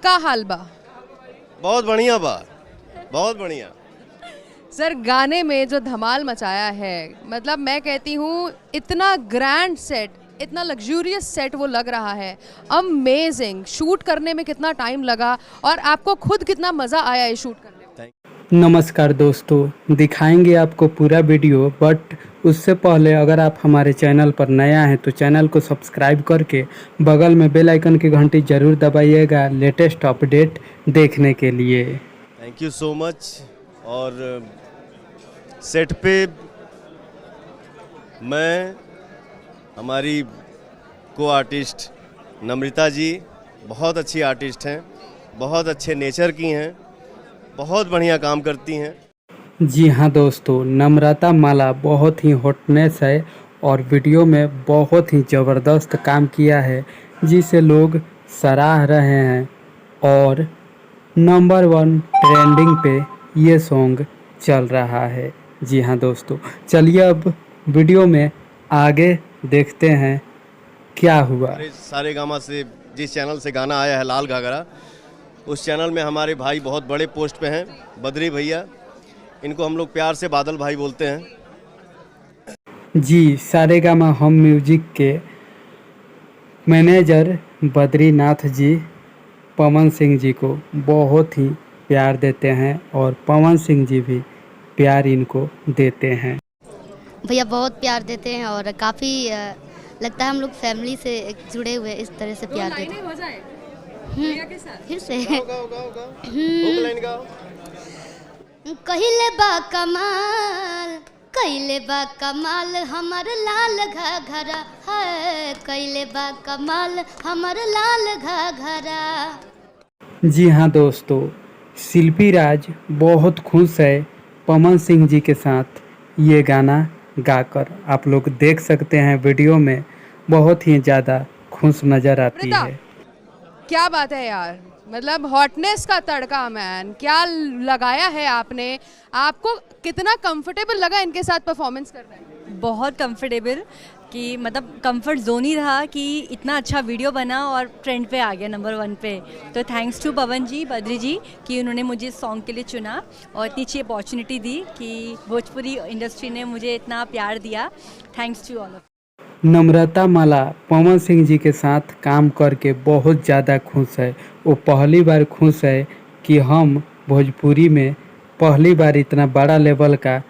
का हाल बा? बहुत बढ़िया बा, बहुत बढ़िया। सर गाने में जो धमाल मचाया है, मतलब मैं कहती हूँ इतना ग्रैंड सेट, इतना लग्जूरियस सेट वो लग रहा है, अमेजिंग। शूट करने में कितना टाइम लगा और आपको खुद कितना मज़ा आया ये शूट करने में? नमस्कार दोस्तों, दिखाएंगे आपको पूरा वीडियो, बट उससे पहले अगर आप हमारे चैनल पर नया हैं तो चैनल को सब्सक्राइब करके बगल में बेल आइकन की घंटी ज़रूर दबाइएगा लेटेस्ट अपडेट देखने के लिए। Thank you so much. और सेट पे मैं, हमारी को आर्टिस्ट नम्रता जी बहुत अच्छी आर्टिस्ट हैं, बहुत अच्छे नेचर की हैं, बहुत बढ़िया काम करती हैं। जी हाँ दोस्तों, नम्रता माला बहुत ही हॉटनेस है और वीडियो में बहुत ही ज़बरदस्त काम किया है, जिसे लोग सराह रहे हैं और नंबर 1 ट्रेंडिंग पे ये सॉन्ग चल रहा है। जी हाँ दोस्तों, चलिए अब वीडियो में आगे देखते हैं क्या हुआ। सारे गामा से जिस चैनल से गाना आया है लाल घाघरा, उस चैनल में हमारे भाई बहुत बड़े पोस्ट पे हैं, बद्री भैया। इनको हम लोग प्यार से बादल भाई बोलते हैं। जी, सारेगामा हम म्यूजिक के मैनेजर बद्रीनाथ जी पवन सिंह जी को बहुत ही प्यार देते हैं और पवन सिंह जी भी प्यार इनको देते हैं। भैया बहुत प्यार देते हैं और काफ़ी लगता है हम लोग फैमिली से जुड़े हुए, इस तरह से प्यार देते हैं। हो जाए फिर से लाइन गाओ। कहिले बा कमाल, कहिले बा कमाल हमर लाल घाघरा है, कहिले बा कमाल हमर लाल घाघरा। जी हाँ दोस्तों, शिल्पी राज बहुत खुश है पवन सिंह जी के साथ ये गाना गाकर। आप लोग देख सकते हैं वीडियो में बहुत ही ज़्यादा खुश नज़र आती प्रीता, है। क्या बात है यार, मतलब हॉटनेस का तड़का मैन, क्या लगाया है आपने। आपको कितना कंफर्टेबल लगा इनके साथ परफॉर्मेंस करने में? बहुत कंफर्टेबल, कि मतलब कंफर्ट जोन ही रहा कि इतना अच्छा वीडियो बना और ट्रेंड पे आ गया नंबर 1 पे। तो थैंक्स टू पवन जी, बद्री जी कि उन्होंने मुझे इस सॉन्ग के लिए चुना और इतनी अच्छी अपॉर्चुनिटी दी कि भोजपुरी इंडस्ट्री ने मुझे इतना प्यार दिया। Thanks to all of. Namrata Mala Pawan Singh ji के साथ काम करके बहुत ज़्यादा खुश है। वो पहली बार खुश है कि हम भोजपुरी में पहली बार इतना बड़ा लेवल का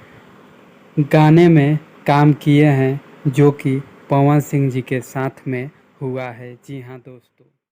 गाने में काम किए हैं, जो कि पवन सिंह जी के साथ में हुआ है। जी हाँ दोस्तों।